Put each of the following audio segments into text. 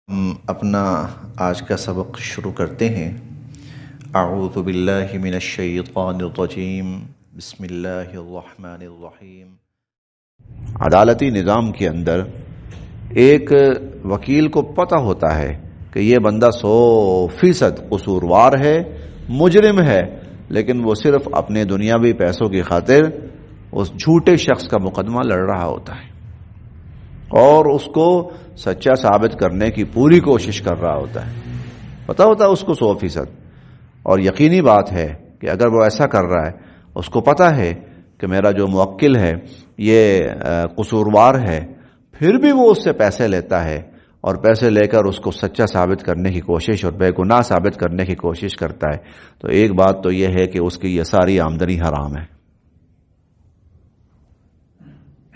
ہم اپنا آج کا سبق شروع کرتے ہیں۔ اعوذ باللہ من الشیطان الرجیم، بسم اللہ الرحمن الرحیم۔ عدالتی نظام کے اندر ایک وکیل کو پتہ ہوتا ہے کہ یہ بندہ 100% قصوروار ہے، مجرم ہے، لیکن وہ صرف اپنے دنیاوی پیسوں کی خاطر اس جھوٹے شخص کا مقدمہ لڑ رہا ہوتا ہے اور اس کو سچا ثابت کرنے کی پوری کوشش کر رہا ہوتا ہے۔ پتہ ہوتا ہے اس کو 100%، اور یقینی بات ہے کہ اگر وہ ایسا کر رہا ہے، اس کو پتہ ہے کہ میرا جو موکل ہے یہ قصوروار ہے، پھر بھی وہ اس سے پیسے لیتا ہے اور پیسے لے کر اس کو سچا ثابت کرنے کی کوشش اور بے گناہ ثابت کرنے کی کوشش کرتا ہے، تو ایک بات تو یہ ہے کہ اس کی یہ ساری آمدنی حرام ہے،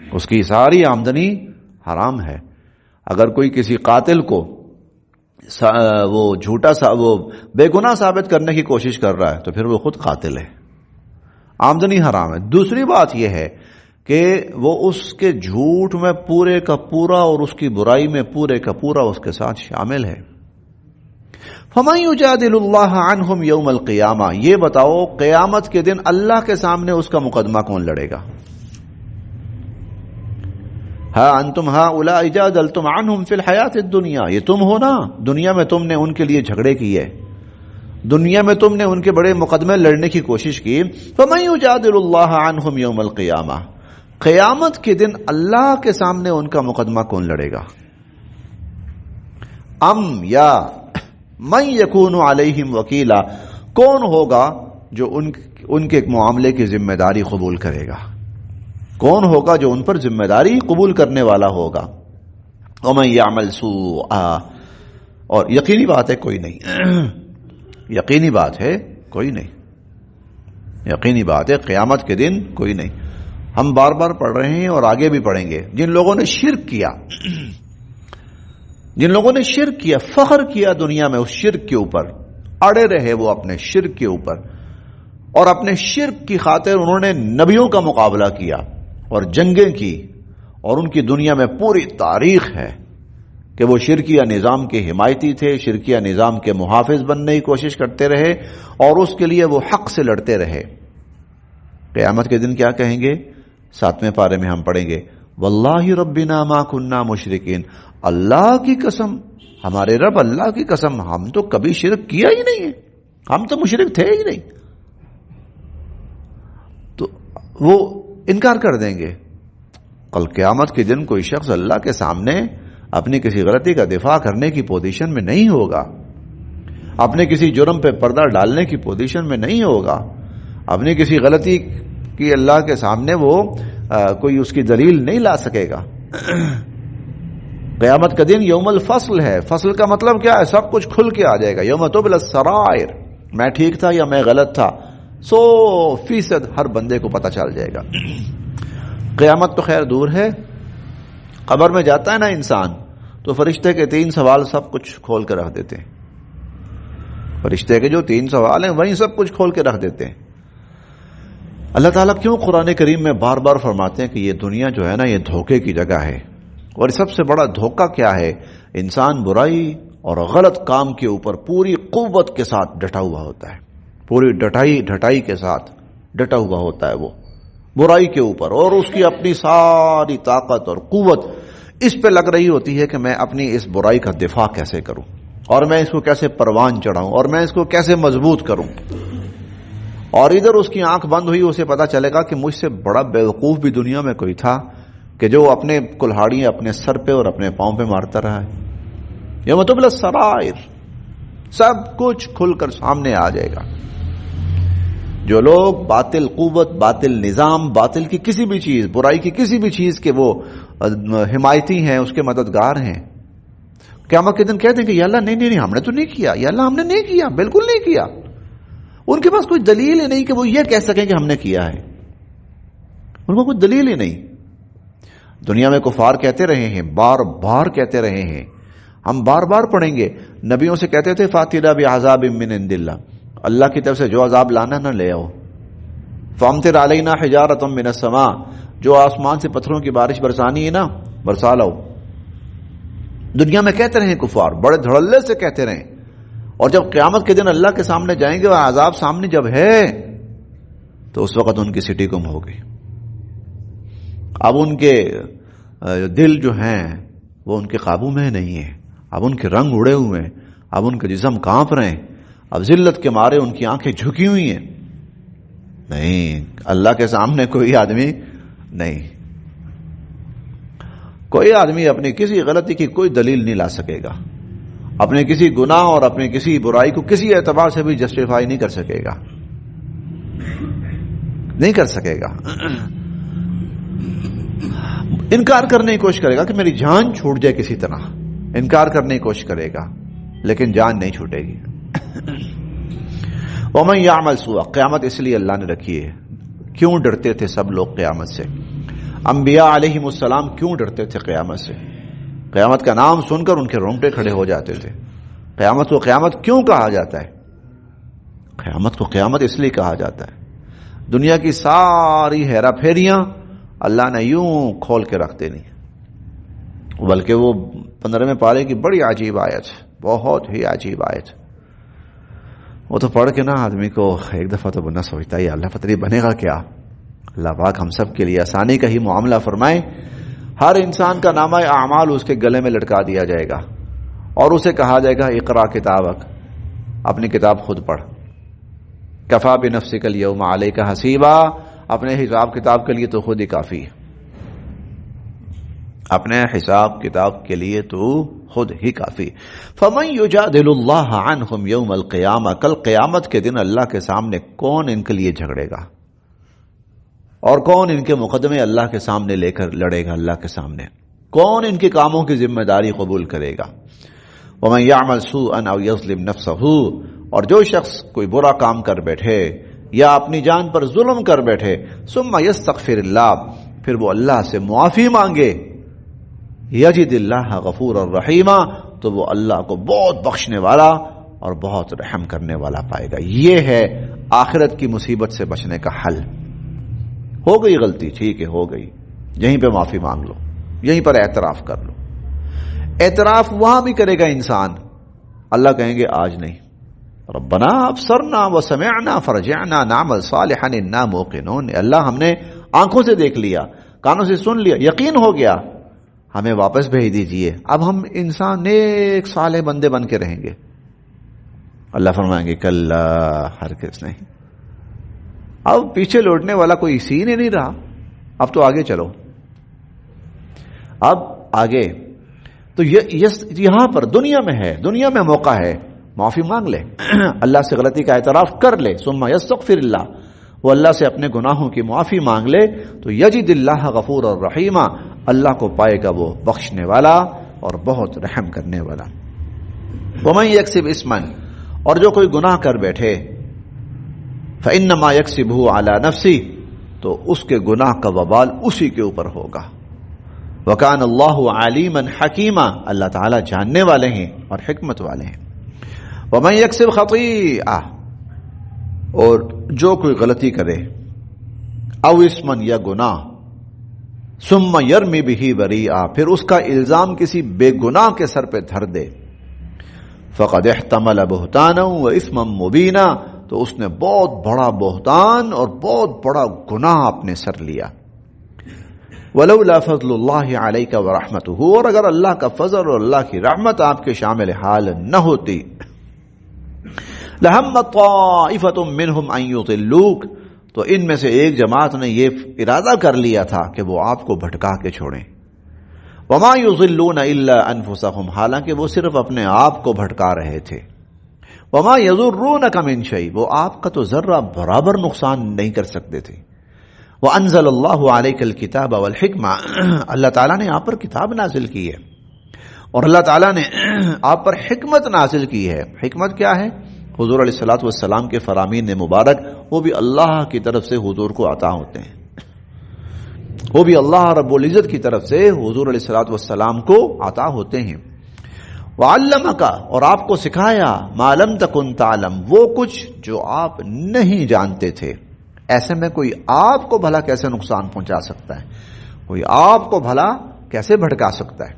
اس کی ساری آمدنی حرام ہے۔ اگر کوئی کسی قاتل کو وہ وہ بے گناہ ثابت کرنے کی کوشش کر رہا ہے تو پھر وہ خود قاتل ہے، آمدنی حرام ہے۔ دوسری بات یہ ہے کہ وہ اس کے جھوٹ میں پورے کا پورا اور اس کی برائی میں پورے کا پورا اس کے ساتھ شامل ہے۔ فَمَن يُجَادِلُ اللَّهَ عَنْهُمْ يَوْمَ الْقِيَامَةِ، یہ بتاؤ قیامت کے دن اللہ کے سامنے اس کا مقدمہ کون لڑے گا؟ ہاں انتم ہؤلاء جادلتم عنہم فی الحیات الدنیا، یہ تم ہو نا، دنیا میں تم نے ان کے لیے جھگڑے کیے، دنیا میں تم نے ان کے بڑے مقدمے لڑنے کی کوشش کی۔ فمن یجادل اللہ عنہم یوم القیامہ، قیامت کے دن اللہ کے سامنے ان کا مقدمہ کون لڑے گا؟ ام یا من یکون علیہم وکیلا، کون ہوگا جو ان کے معاملے کی ذمہ داری قبول کرے گا؟ کون ہوگا جو ان پر ذمہ داری قبول کرنے والا ہوگا؟ ومن یعمل سوءا، اور یقینی بات ہے کوئی نہیں، یقینی بات ہے کوئی نہیں، یقینی بات ہے قیامت کے دن کوئی نہیں۔ ہم بار بار پڑھ رہے ہیں اور آگے بھی پڑھیں گے، جن لوگوں نے شرک کیا، جن لوگوں نے شرک کیا، فخر کیا دنیا میں اس شرک کے اوپر، اڑے رہے وہ اپنے شرک کے اوپر، اور اپنے شرک کی خاطر انہوں نے نبیوں کا مقابلہ کیا اور جنگیں کی، اور ان کی دنیا میں پوری تاریخ ہے کہ وہ شرکیہ نظام کے حمایتی تھے، شرکیہ نظام کے محافظ بننے کی کوشش کرتے رہے اور اس کے لیے وہ حق سے لڑتے رہے۔ قیامت کے دن کیا کہیں گے؟ 7ویں پارے میں ہم پڑھیں گے، واللہ ربنا ما کننا مشرکین، اللہ کی قسم، ہمارے رب اللہ کی قسم، ہم تو کبھی شرک کیا ہی نہیں ہے، ہم تو مشرک تھے ہی نہیں۔ تو وہ انکار کر دیں گے۔ کل قیامت کے دن کوئی شخص اللہ کے سامنے اپنی کسی غلطی کا دفاع کرنے کی پوزیشن میں نہیں ہوگا، اپنے کسی جرم پہ پردہ ڈالنے کی پوزیشن میں نہیں ہوگا، اپنی کسی غلطی کی اللہ کے سامنے وہ کوئی اس کی دلیل نہیں لا سکے گا۔ قیامت کا دن یوم الفصل ہے، فصل کا مطلب کیا ہے؟ سب کچھ کھل کے آ جائے گا۔ یوم تبلی السرائر، میں ٹھیک تھا یا میں غلط تھا، 100% ہر بندے کو پتہ چل جائے گا۔ قیامت تو خیر دور ہے، قبر میں جاتا ہے نا انسان تو فرشتے کے 3 سوال سب کچھ کھول کے رکھ دیتے ہیں، فرشتے کے جو 3 سوال ہیں وہیں سب کچھ کھول کے رکھ دیتے ہیں۔ اللہ تعالیٰ کیوں قرآن کریم میں بار بار فرماتے ہیں کہ یہ دنیا جو ہے نا یہ دھوکے کی جگہ ہے، اور سب سے بڑا دھوکہ کیا ہے؟ انسان برائی اور غلط کام کے اوپر پوری قوت کے ساتھ ڈٹا ہوا ہوتا ہے، پوری ڈٹائی کے ساتھ ڈٹا ہوا ہوتا ہے وہ برائی کے اوپر، اور اس کی اپنی ساری طاقت اور قوت اس پہ لگ رہی ہوتی ہے کہ میں اپنی اس برائی کا دفاع کیسے کروں، اور میں اس کو کیسے پروان چڑھاؤں، اور میں اس کو کیسے مضبوط کروں۔ اور ادھر اس کی آنکھ بند ہوئی، اسے پتا چلے گا کہ مجھ سے بڑا بیوقوف بھی دنیا میں کوئی تھا کہ جو اپنے کلہاڑیاں اپنے سر پہ اور اپنے پاؤں پہ مارتا رہا ہے۔ یوم تبلی السرائر، سب کچھ کھل کر سامنے آ جائے گا۔ جو لوگ باطل قوت، باطل نظام، باطل کی کسی بھی چیز، برائی کی کسی بھی چیز کے وہ حمایتی ہیں، اس کے مددگار ہیں، قیامت کے دن کہتے ہیں کہ یا اللہ نہیں ہم نے تو نہیں کیا، یا اللہ ہم نے نہیں کیا، بالکل نہیں کیا۔ ان کے پاس کوئی دلیل ہی نہیں کہ وہ یہ کہہ سکیں کہ ہم نے کیا ہے، ان کو کوئی دلیل ہی نہیں۔ دنیا میں کفار کہتے رہے ہیں، بار بار کہتے رہے ہیں، ہم بار بار پڑھیں گے، نبیوں سے کہتے تھے فاتنا بعذاب من عند اللہ، اللہ کی طرف سے جو عذاب لانا نہ لے آؤ، فامطر علینا حجارۃ من السماء، جو آسمان سے پتھروں کی بارش برسانی ہے نا برسا لاؤ، دنیا میں کہتے رہیں کفار، بڑے دھڑلے سے کہتے رہیں، اور جب قیامت کے دن اللہ کے سامنے جائیں گے اور عذاب سامنے جب ہے تو اس وقت ان کی سٹی گم ہو گئی. اب ان کے دل جو ہیں وہ ان کے قابو میں نہیں ہے، اب ان کے رنگ اڑے ہوئے ہیں، اب ان کے جسم کانپ رہے ہیں، اب ذلت کے مارے ان کی آنکھیں جھکی ہوئی ہیں. نہیں، اللہ کے سامنے کوئی آدمی نہیں، کوئی آدمی اپنی کسی غلطی کی کوئی دلیل نہیں لا سکے گا، اپنے کسی گناہ اور اپنے کسی برائی کو کسی اعتبار سے بھی جسٹیفائی نہیں کر سکے گا، نہیں کر سکے گا. انکار کرنے کی کوشش کرے گا کہ میری جان چھوٹ جائے، کسی طرح انکار کرنے کی کوشش کرے گا، لیکن جان نہیں چھوٹے گی. وَمَن يَعْمَلْ سُوءًا، قیامت اس لیے اللہ نے رکھی ہے. کیوں ڈرتے تھے سب لوگ قیامت سے؟ انبیاء علیہم السلام کیوں ڈرتے تھے قیامت سے؟ قیامت کا نام سن کر ان کے رونگٹے کھڑے ہو جاتے تھے. قیامت کو قیامت کیوں کہا جاتا ہے؟ قیامت کو قیامت اس لیے کہا جاتا ہے، دنیا کی ساری ہیرا پھیریاں اللہ نے یوں کھول کے رکھ دینی، بلکہ وہ 15ویں پارے کی بڑی عجیب آیت، بہت ہی عجیب آیت. وہ تو پڑھ کے نا آدمی کو ایک دفعہ تو بننا سوچتا ہے اللہ پتہ نہیں بنے گا کیا. اللہ پاک ہم سب کے لیے آسانی کا ہی معاملہ فرمائے. ہر انسان کا نامہ اعمال اس کے گلے میں لٹکا دیا جائے گا اور اسے کہا جائے گا اقرا کتابک، اپنی کتاب خود پڑھ. کفا بنفسک الیوم علیک حسیبا، اپنے حساب کتاب کے لیے تو خود ہی کافی ہے، اپنے حساب کتاب کے لیے تو خود ہی کافی. فمن یجادل اللہ عنہم یوم القیامہ، کل قیامت کے دن اللہ کے سامنے کون ان کے لیے جھگڑے گا اور کون ان کے مقدمے اللہ کے سامنے لے کر لڑے گا؟ اللہ کے سامنے کون ان کے کاموں کی ذمہ داری قبول کرے گا؟ ومن یعمل سوءا او یظلم نفسہ، اور جو شخص کوئی برا کام کر بیٹھے یا اپنی جان پر ظلم کر بیٹھے، ثم یستغفر اللہ، پھر وہ اللہ سے معافی مانگے، یجد اللہ غفور الرحیم، تو وہ اللہ کو بہت بخشنے والا اور بہت رحم کرنے والا پائے گا. یہ ہے آخرت کی مصیبت سے بچنے کا حل. ہو گئی غلطی، ٹھیک ہے ہو گئی، یہیں پہ معافی مانگ لو، یہیں پر اعتراف کر لو. اعتراف وہاں بھی کرے گا انسان، اللہ کہیں گے آج نہیں، ربنا ابصرنا وسمعنا فرجعنا نعمل صالحا انا موقنون. اللہ ہم نے آنکھوں سے دیکھ لیا، کانوں سے سن لیا، یقین ہو گیا، ہمیں واپس بھیج دیجئے، اب ہم انسان نیک صالح بندے بن کے رہیں گے. اللہ فرمائیں گے کلا، ہرگز نہیں. اب پیچھے لوٹنے والا کوئی سین ہی نہیں رہا، اب تو آگے چلو، اب آگے. تو یہاں پر دنیا میں ہے، دنیا میں موقع ہے، معافی مانگ لے، اللہ سے غلطی کا اعتراف کر لے، ثم یستغفر اللہ، وہ اللہ سے اپنے گناہوں کی معافی مانگ لے، تو یجد اللہ غفور الرحیم، اللہ کو پائے گا وہ بخشنے والا اور بہت رحم کرنے والا. ومن یکسب اسما، اور جو کوئی گناہ کر بیٹھے، فانما یکسبہ علی نفسہ، تو اس کے گناہ کا وبال اسی کے اوپر ہوگا. وکان اللہ علیما حکیما، اللہ تعالی جاننے والے ہیں اور حکمت والے ہیں. ومن یکسب خطیئہ، اور جو کوئی غلطی کرے، او اسمن، یا گناہ، ثم یرمی بہ بریئا، پھر اس کا الزام کسی بے گناہ کے سر پہ دھر دے، فقد احتمل بہتانا و اثما مبینا، تو اس نے بہت بڑا بہتان اور بہت بڑا گناہ اپنے سر لیا. ولولا فضل اللہ علیک ورحمتہ، اور اگر اللہ کا فضل اور اللہ کی رحمت آپ کے شامل حال نہ ہوتی، لہمت طائفۃ منہم ان یضلوک، تو ان میں سے ایک جماعت نے یہ ارادہ کر لیا تھا کہ وہ آپ کو بھٹکا کے چھوڑیں. وما یضلون الا انفسہم، حالانکہ وہ صرف اپنے آپ کو بھٹکا رہے تھے. وما یضرونک من شیء، وہ آپ کا تو ذرہ برابر نقصان نہیں کر سکتے تھے. وانزل اللہ علیک الکتاب والحکمہ، اللہ تعالیٰ نے آپ پر کتاب نازل کی ہے اور اللہ تعالیٰ نے آپ پر حکمت نازل کی ہے. حکمت کیا ہے؟ حضور علیہ الصلوۃ والسلام کے فرامین مبارک، وہ بھی اللہ کی طرف سے حضور کو عطا ہوتے ہیں، وہ بھی اللہ رب العزت کی طرف سے حضور علیہ الصلوۃ والسلام کو عطا ہوتے ہیں. وعلمک، اور آپ کو سکھایا، ما لم تکن تعلم، وہ کچھ جو آپ نہیں جانتے تھے. ایسے میں کوئی آپ کو بھلا کیسے نقصان پہنچا سکتا ہے؟ کوئی آپ کو بھلا کیسے بھٹکا سکتا ہے؟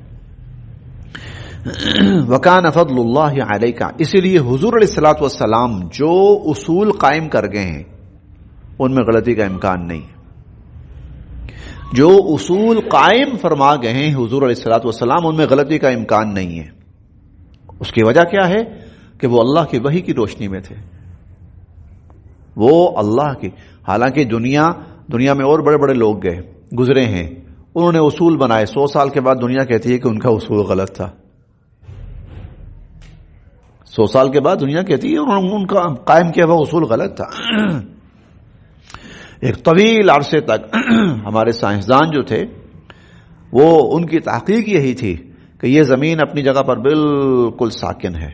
وَكَانَ فَضْلُ اللَّهِ عَلَيْكَ، اسی لیے حضور علیہ الصلوۃ والسلام جو اصول قائم کر گئے ہیں ان میں غلطی کا امکان نہیں. جو اصول قائم فرما گئے ہیں حضور علیہ الصلوۃ والسلام ان میں غلطی کا امکان نہیں ہے. اس کی وجہ کیا ہے کہ وہ اللہ کی وحی کی روشنی میں تھے. وہ اللہ کی، حالانکہ دنیا میں اور بڑے بڑے لوگ گئے گزرے ہیں، انہوں نے اصول بنائے، 100 سال کے بعد دنیا کہتی ہے کہ ان کا اصول غلط تھا. 100 سال کے بعد دنیا کہتی ہے انہوں نے ان کا قائم کیا ہوا اصول غلط تھا. ایک طویل عرصے تک ہمارے سائنسدان جو تھے وہ ان کی تحقیق یہی تھی کہ یہ زمین اپنی جگہ پر بالکل ساکن ہے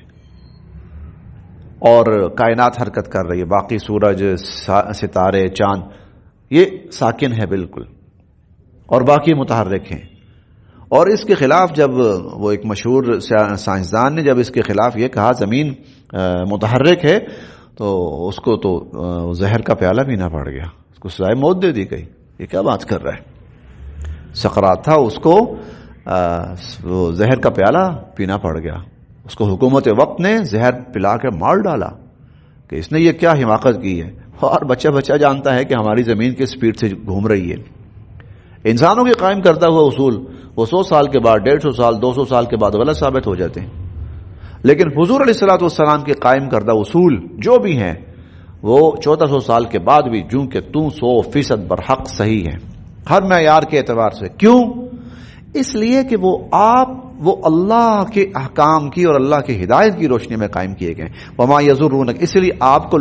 اور کائنات حرکت کر رہی ہے، باقی سورج، ستارے، چاند یہ ساکن ہے بالکل اور باقی متحرک ہیں. اور اس کے خلاف جب وہ ایک مشہور سائنسدان نے جب اس کے خلاف یہ کہا زمین متحرک ہے تو اس کو تو زہر کا پیالہ پینا پڑ گیا، اس کو سزائے موت دے دی گئی. یہ کیا بات کر رہا ہے؟ سقراط تھا، اس کو زہر کا پیالہ پینا پڑ گیا. اس کو حکومت وقت نے زہر پلا کے مار ڈالا کہ اس نے یہ کیا حماقت کی ہے. اور بچہ جانتا ہے کہ ہماری زمین کس سپیڈ سے گھوم رہی ہے. انسانوں کے قائم کرتا ہوا اصول وہ 100 سال کے بعد، 150 سال، 200 سال کے بعد غلط ثابت ہو جاتے ہیں. لیکن حضور علیہ الصلوۃ والسلام کے قائم کردہ اصول جو بھی ہیں وہ 1400 سال کے بعد بھی جوں کہ 100% برحق صحیح ہیں ہر معیار کے اعتبار سے. کیوں؟ اس لیے کہ وہ اللہ کے احکام کی اور اللہ کی ہدایت کی روشنی میں قائم کیے گئے. وما یضرونک، اس لیے آپ کو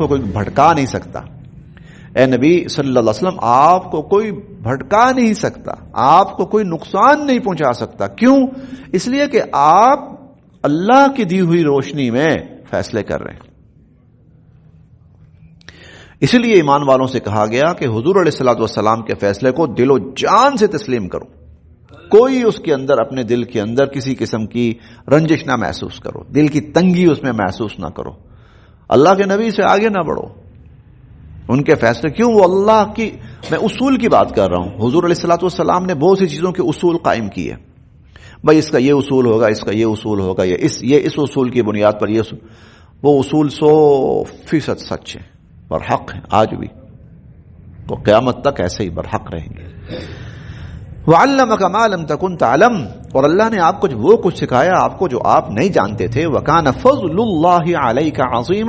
کوئی بھٹکا نہیں سکتا. اے نبی صلی اللہ علیہ وسلم آپ کو کوئی بھٹکا نہیں سکتا، آپ کو کوئی نقصان نہیں پہنچا سکتا. کیوں؟ اس لیے کہ آپ اللہ کی دی ہوئی روشنی میں فیصلے کر رہے ہیں. اسی لیے ایمان والوں سے کہا گیا کہ حضور علیہ الصلوۃ والسلام کے فیصلے کو دل و جان سے تسلیم کرو. کوئی اس کے اندر اپنے دل کے اندر کسی قسم کی رنجش نہ محسوس کرو، دل کی تنگی اس میں محسوس نہ کرو. اللہ کے نبی سے آگے نہ بڑھو. ان کے فیصلے کیوں؟ وہ اللہ کی، میں اصول کی بات کر رہا ہوں. حضور علیہ الصلوۃ والسلام نے بہت سی چیزوں کے اصول قائم کیے. بھائی اس کا یہ اصول ہوگا، اس کا یہ اصول ہوگا، یہ اس اصول کی بنیاد پر یہ وہ اصول 100% سچ ہے، برحق ہے. آج بھی تو قیامت تک ایسے ہی برحق رہیں گے. وَعَلَّمَكَ مَا لَمْ تَكُنْ تَعْلَمْ، اور اللہ نے آپ کو وہ کچھ سکھایا آپ کو جو آپ نہیں جانتے تھے. وَكَانَ فَضْلُ اللَّهِ عَلَيْكَ عَظِيمًا،